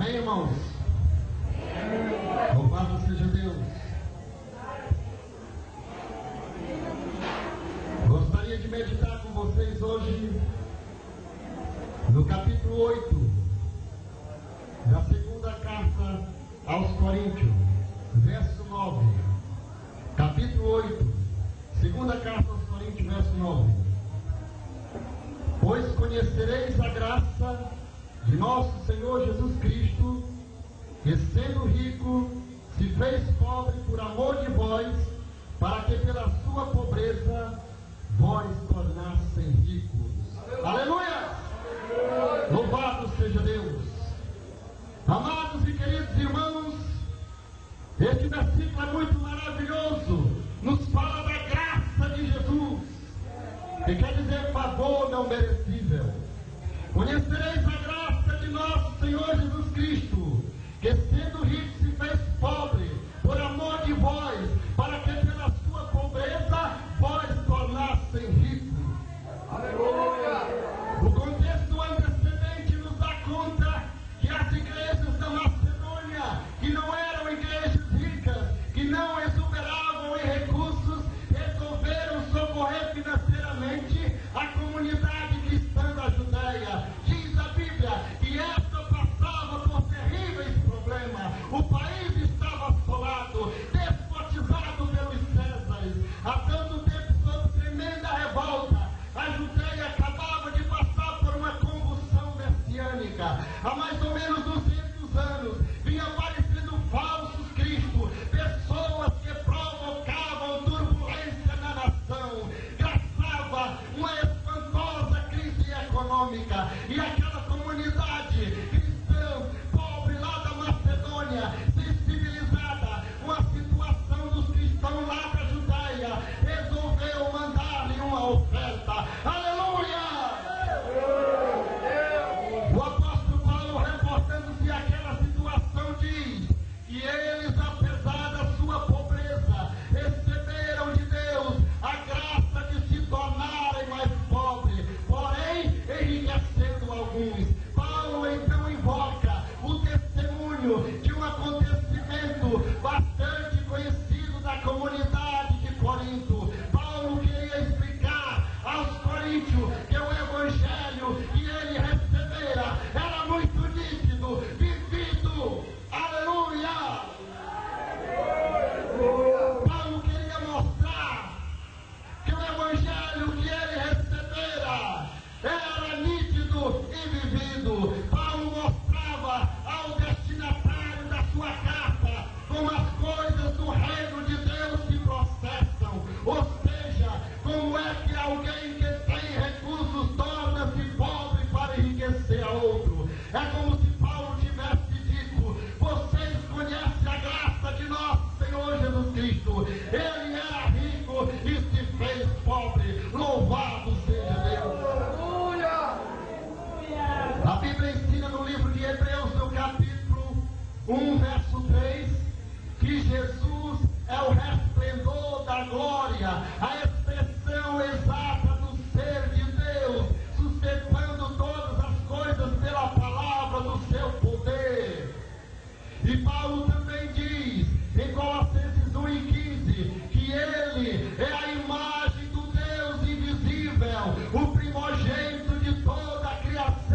Amém, irmãos? Louvado seja Deus. Gostaria de meditar com vocês hoje no capítulo 8 da segunda carta aos Coríntios, verso 9. Capítulo 8, segunda carta aos Coríntios, verso 9. Pois conhecereis a graça de nosso Senhor Jesus Cristo, que sendo rico, se fez pobre por amor de vós, para que pela sua pobreza vós tornassem ricos. Aleluia! Louvado seja Deus! Amados e queridos irmãos, este versículo é muito maravilhoso, nos fala da graça de Jesus, que quer dizer favor não merecível. Conhecereis a graça de nosso Senhor Jesus Cristo, que sendo rico se fez pobre por amor de vós, para que pela sua pobreza vós tornassem ricos. Aleluia! O contexto antecedente nos dá conta que as igrejas da Macedônia, que não eram igrejas ricas, que não exuberavam em recursos, resolveram socorrer financeiramente a comunidade cristã da Judéia. Diz a Bíblia que esta passava por terríveis problemas. O país estava assolado, despotizado pelos Césares. Há tanto tempo sob tremenda revolta. A Judéia acabava de passar por uma convulsão messiânica. Há mais ou menos 200 anos vinha aparecendo falsos cristos, pessoas que provocavam turbulência na nação, gastava uma espantosa crise econômica, e aquela comunidade cristã pobre lá da Macedônia, sensibilizada com a situação dos cristãos lá da Judéia, resolveu mandar-lhe uma oferta. Aleluia! O apóstolo Paulo, reportando-se àquela situação, diz que eles, apesar da sua pobreza, receberam de Deus a graça de se tornarem mais pobres, porém enriquecendo alguns. Paulo então invoca o testemunho de um acontecimento bastante conhecido da comunidade de Corinto. Paulo queria explicar aos coríntios que o evangelho que ele recebera era muito nítido, vivido. Aleluia! Paulo queria mostrar que o evangelho que ele recebera era nítido e vivido. Paulo mostrava ao destinatário da sua carta como as coisas do reino de Deus se processam, ou seja, como é que alguém que tem recursos torna-se pobre para enriquecer a outro. É como se Paulo tivesse dito: vocês conhecem a graça de nosso Senhor Jesus Cristo, ele era rico e se fez pobre. Louvado seja Deus! A Bíblia ensina no livro de Hebreus, no capítulo 1, verso 3, que Jesus é o resplendor da glória, a expressão exata do ser de Deus, sustentando todas as coisas pela palavra do seu poder. E Paulo também diz, em Colossenses 1:15, que ele é a imagem do Deus invisível, o primogênito de toda a criação.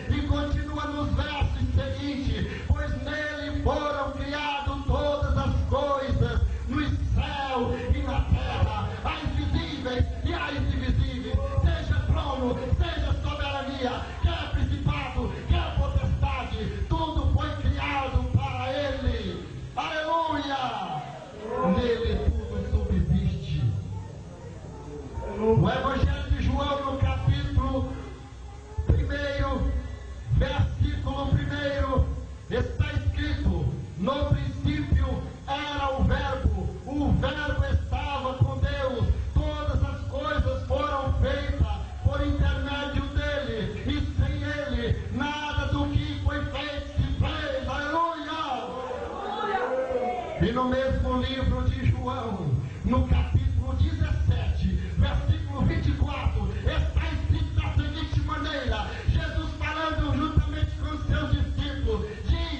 E continua nos versos seguintes: pois nele foram criadas todas as coisas, nos céus e na terra, as visíveis e as invisíveis, seja trono, seja soberania, quer principado, quer potestade, tudo foi criado para ele. Aleluia! Nele tudo subsiste. O Evangelho de João, no capítulo 1, versículo 1, está escrito: no princípio era o Verbo estava com Deus, todas as coisas foram feitas por intermédio dele, e sem ele nada do que foi feito se fez. Aleluia! E no mesmo livro de João, no capítulo 17, versículo 24, está escrito da seguinte maneira: Jesus falando juntamente com seus discípulos, diz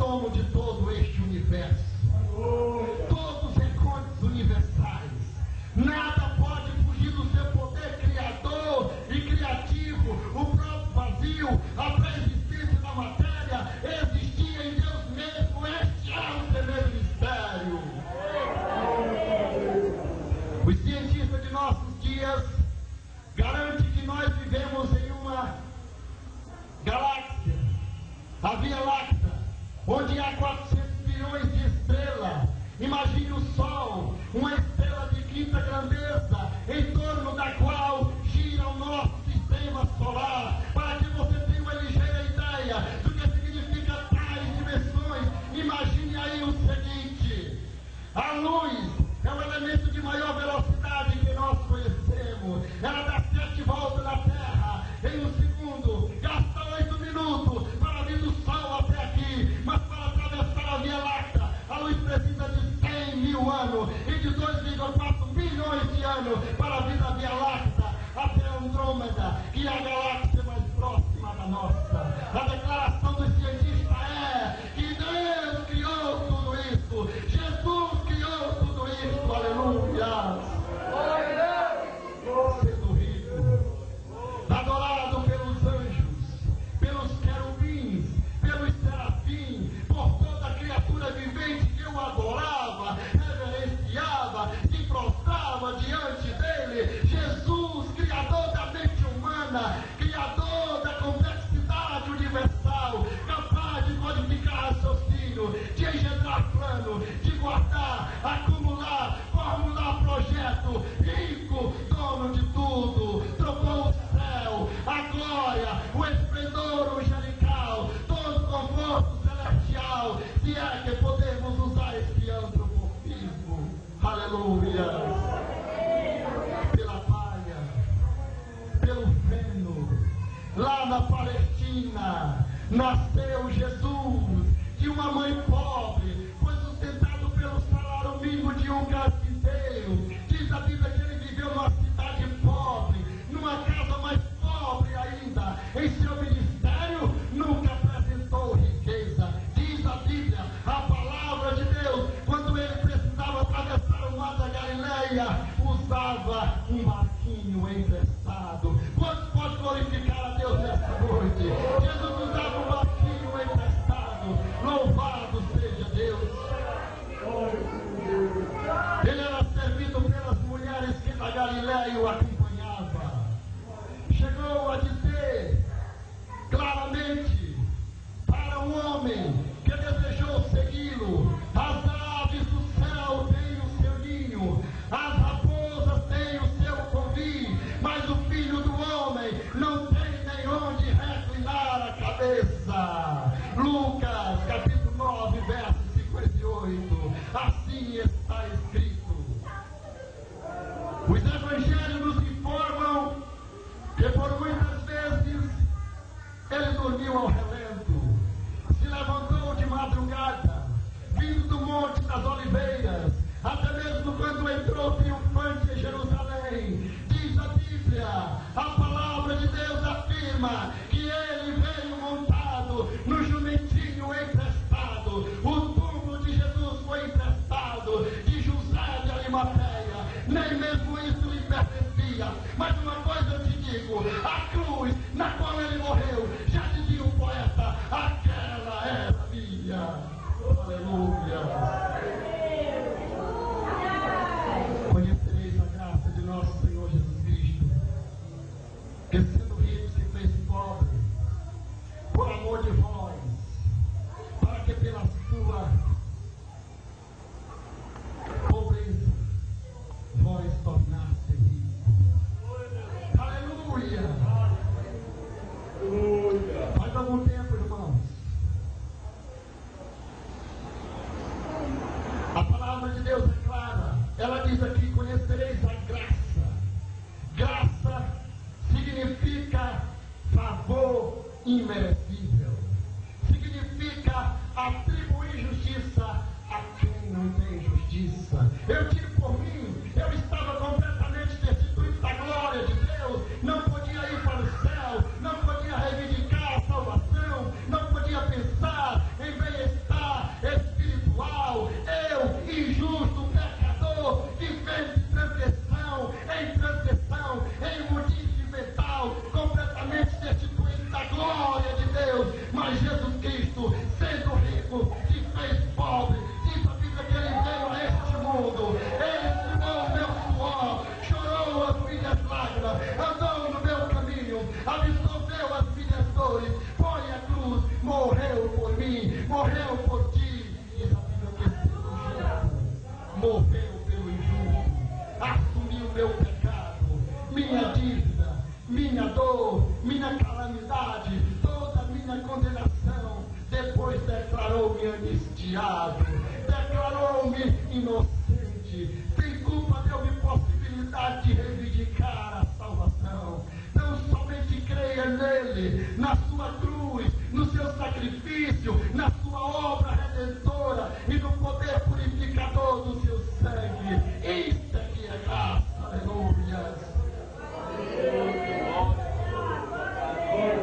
dono de todo este universo. Todos os recônditos universais. Nada pode fugir do seu poder criador e criativo. O próprio vazio, a pré-existência da matéria, existia em Deus mesmo. Este é o tremendo mistério. Os cientistas de nossos dias garantem que nós vivemos em uma galáxia, a Via Láctea, onde há 400 bilhões de estrelas. Imagine o Sol, uma estrela de quinta grandeza, em torno da qual gira o nosso sistema solar, para que você tenha uma ligeira ideia do que significa tais dimensões. Imagine aí o seguinte: a luz é o elemento de maior velocidade que nós conhecemos. Ela dá 7 voltas na Terra em um segundo, gasta 8 minutos para vir do Sol até aqui, mas para atravessar a Via Láctea, a luz precisa de 100 mil anos e de 2,4 bilhões de anos para vir da Via Láctea até Andrômeda, que é a galáxia mais próxima da nossa. A declaração dos cientistas é que Deus criou tudo isso, Jesus criou tudo isso, aleluia. Sendo rico, adorado pelos anjos, pelos querubins, pelos serafins, por toda criatura vivente que o adorava, reverenciava, se prostrava diante dele. Jesus, criador da mente humana, criador da complexidade universal, capaz de codificar raciocínio, de engendrar plano, de guardar, acumular, formular projeto, rico, dono de tudo, trocou o céu, a glória, o esplendor angelical, todo o conforto celestial, se é que podemos usar esse antropomorfismo, aleluia, pela palha, pelo feno, lá na Palestina, nasceu Jesus, de uma mãe pobre, foi sustentado pelo salário mínimo de um carpinteiro. Diz a Bíblia que ele viveu numa cidade pobre, numa casa mais pobre ainda. Em seu ministério nunca apresentou riqueza. Diz a Bíblia, a palavra de Deus, quando ele precisava atravessar o mar da Galileia, usava um barquinho emprestado. Quantos pode glorificar a Deus nesta noite? Jesus usava um barquinho emprestado. Louvado seja Deus. Ele era servido pelas mulheres que da Galileia o acompanhavam. Chegou a dizer claramente para um homem que desejou segui-lo: as aves do céu têm o seu ninho, as raposas têm o seu covil, mas o filho do homem não tem nem onde reclinar a cabeça. Lucas capítulo 9, verso 58. Assim está escrito. Os evangelhos nos informam que por muitas vezes ele dormiu ao relento, se levantou de madrugada, vindo do Monte das Oliveiras, até mesmo quando entrou triunfante em Jerusalém. Diz a Bíblia, a palavra de Deus afirma que ele veio montado no jumentinho emprestado. O túmulo de Jesus foi emprestado de José de Arimateia, nem mesmo isso lhe pertencia. Mas uma coisa eu te digo: a cruz na qual ele morreu, já dizia o poeta, aquela era minha. Aleluia. Conhecereis a graça de nosso Senhor Jesus Cristo, que sendo rico se fez pobre por amor de vós, para que pela sua pobreza vós tornasse rico. Aleluia. Faz algum tempo, irmãos, a palavra de Deus é clara. Ela diz aqui: conhecereis a graça. Graça significa favor imerecível. Significa atribuir justiça a quem não tem justiça. Eu digo por mim, eu estava completamente destituído da glória de Deus, não podia ir para o céu, não podia reivindicar a salvação, não podia pensar em bem-estar morreu por ti. Diz a Bíblia que esse justo morreu pelo injusto, assumiu meu pecado, minha dívida, minha dor, minha calamidade, toda a minha condenação. Depois declarou-me anistiado, declarou-me inocente. Tem culpa, deu-me possibilidade de reivindicar a salvação. Não somente creia nele, na sua cruz, no seu sacrifício, na sua obra redentora e no poder purificador do seu sangue. Isso é que é graça, aleluia.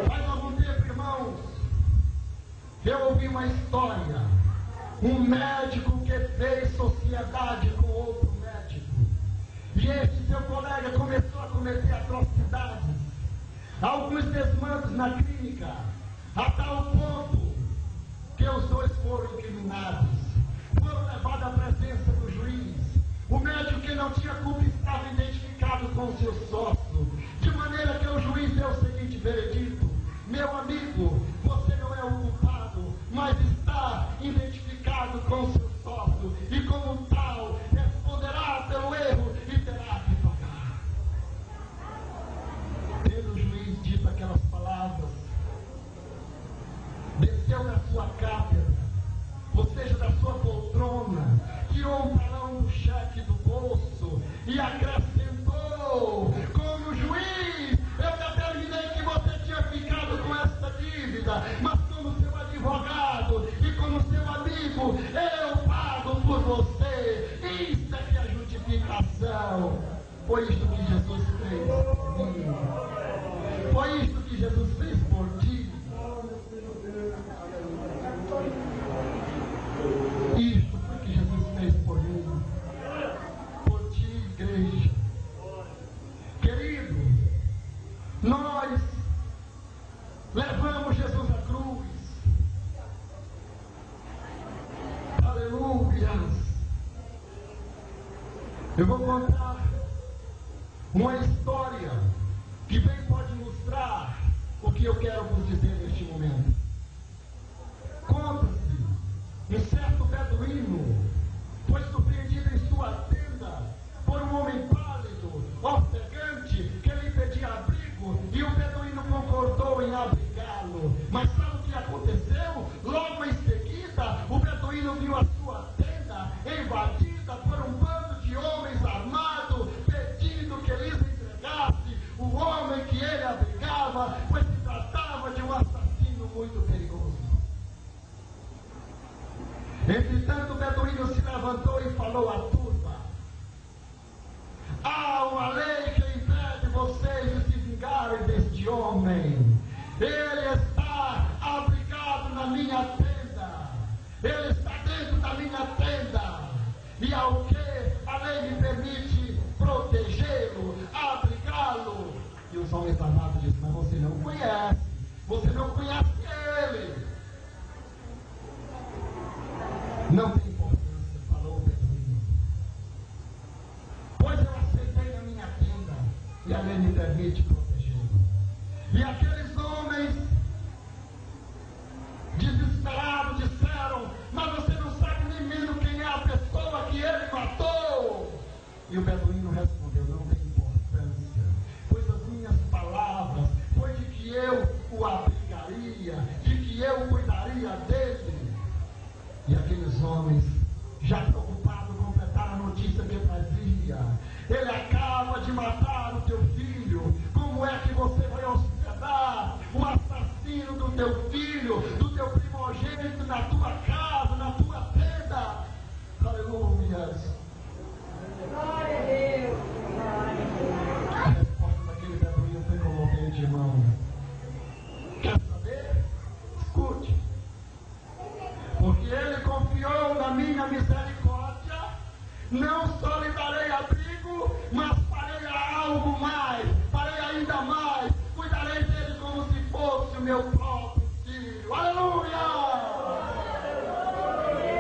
Faz algum tempo, irmãos, eu ouvi uma história. Um médico que fez sociedade com outro médico. E este seu colega começou a cometer atrocidades, alguns desmandos na clínica, a tal ponto que os dois foram incriminados, foram levados à presença do juiz. O médico que não tinha culpa estava identificado com o seu sócio, de maneira que o juiz deu o seguinte veredito: meu amigo, você não é o culpado, mas está identificado com o seu sócio, e como tal, responderá pelo erro e terá que pagar. Tendo o juiz dito aquelas palavras, desceu da sua cátedra, ou seja, da sua poltrona, tirou um talão do cheque do bolso e acrescentou: como juiz, eu determinei que você tinha ficado com essa dívida, mas como seu advogado e como seu amigo, eu pago por você. Isso é que é a justificação. Foi isto que Jesus fez por mim. Foi isto que Jesus fez por ti. Isto foi o que Jesus fez por mim, por ti, igreja. Querido, nós levamos Jesus à cruz. Aleluia. Eu vou contar uma história que bem pode ilustrar o que eu quero vos dizer neste momento. Conta-se, um certo beduíno foi surpreendido em sua tenda por um homem pálido, ofegante, que lhe pedia abrigo, e o beduíno concordou em abrigá-lo. Mas sabe o que aconteceu? Logo em seguida, o beduíno viu a sua tenda invadida por um bando de homens armados, pedindo que lhes entregasse o homem que ele abrigava, pois se tratava de um assassino muito perigoso. Entretanto, o beduíno se levantou e falou à turma: há uma lei que impede vocês de se vingarem deste homem. Ele está abrigado na minha tenda, ele está dentro da minha tenda, e ao que a lei me permite protegê-lo, abrigá-lo. E os homens armados dizem: mas você não conhece ele. Não tem importância, falou o beduíno, pois eu aceitei na minha tenda e a lei me permite protegê-lo. E aqueles homens desesperados disseram: mas você não sabe nem mesmo quem é a pessoa que ele matou. E o beduíno respondeu: não tem importância, pois as minhas palavras foi de que eu o abrigaria, de que eu cuidaria dele. E aqueles homens, já preocupados, completaram a notícia que trazia: ele acaba de matar o teu filho. Como é que você vai hospedar um assassino do teu filho, do teu primogênito, na tua casa, na tua tenda? Aleluia. Glória a Deus. A resposta daquele beduíno foi comovente, irmão. Quer saber? Escute. Porque ele confiou na minha misericórdia, não só lhe darei abrigo, mas farei algo mais, farei ainda mais, cuidarei dele como se fosse o meu próprio filho. Aleluia!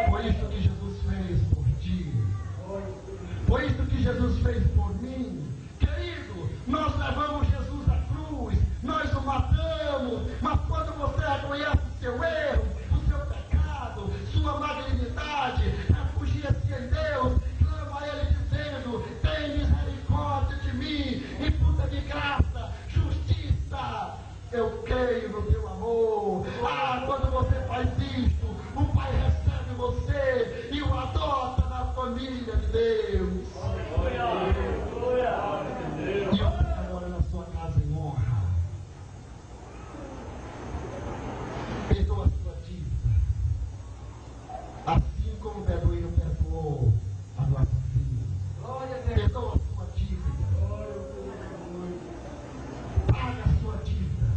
Foi isso que Jesus fez por ti, foi isso que Jesus fez por mim. Querido, nós levamos Jesus à cruz, nós o matamos, mas quando você reconhece o seu erro, o seu pecado, como o beduíno perdoou a do assassino. Perdoa a sua dívida. Paga a sua dívida.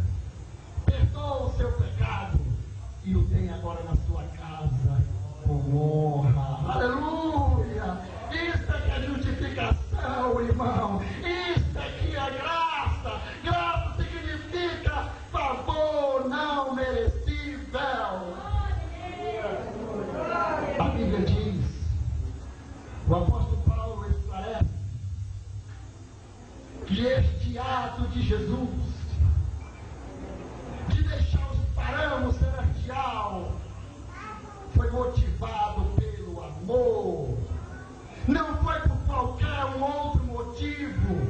Perdoa o seu pecado e o tem agora na sua casa com honra. Aleluia! Isso é que é justificação, irmão. Isso é que é graça. Graça significa favor não merecível. A Bíblia diz, o apóstolo Paulo esclarece, que este ato de Jesus de deixar os parâmetros celestial foi motivado pelo amor. Não foi por qualquer outro motivo.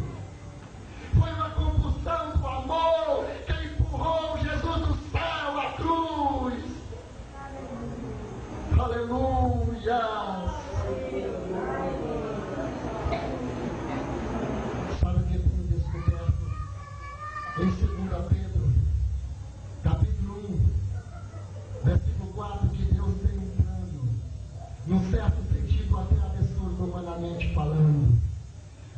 Foi uma compulsão do amor que empurrou Jesus do céu à cruz. Aleluia! Sabe o que tenho descoberto? Em 2 Pedro, capítulo 1, versículo 4, que Deus tem um plano, num certo sentido até absurdo humanamente falando,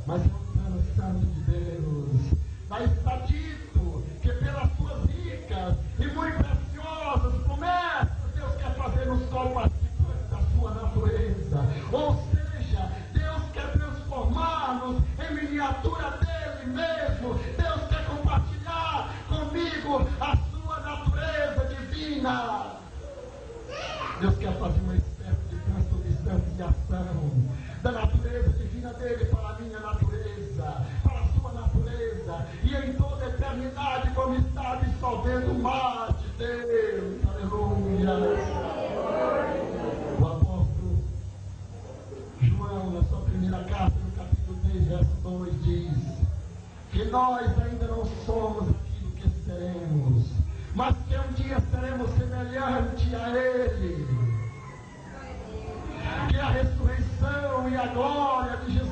mas é um plano santo de Deus. Mas está dito que pelas suas ricas e muito preciosas promessas, Deus quer fazer nos participantes da sua natureza. Ou seja, Deus quer transformar-nos em miniatura dele mesmo. Deus quer compartilhar comigo a sua natureza divina. Deus quer fazer uma espécie de transubstanciação da natureza divina dele para a minha natureza, para a sua natureza, e em toda a eternidade, como está absorvendo o mar de Deus. Aleluia! O apóstolo João, na sua primeira carta, no capítulo 3, verso 2, diz que nós ainda não somos aquilo que seremos, mas que um dia seremos semelhante a Ele. Que a ressurreição e a glória de Jesus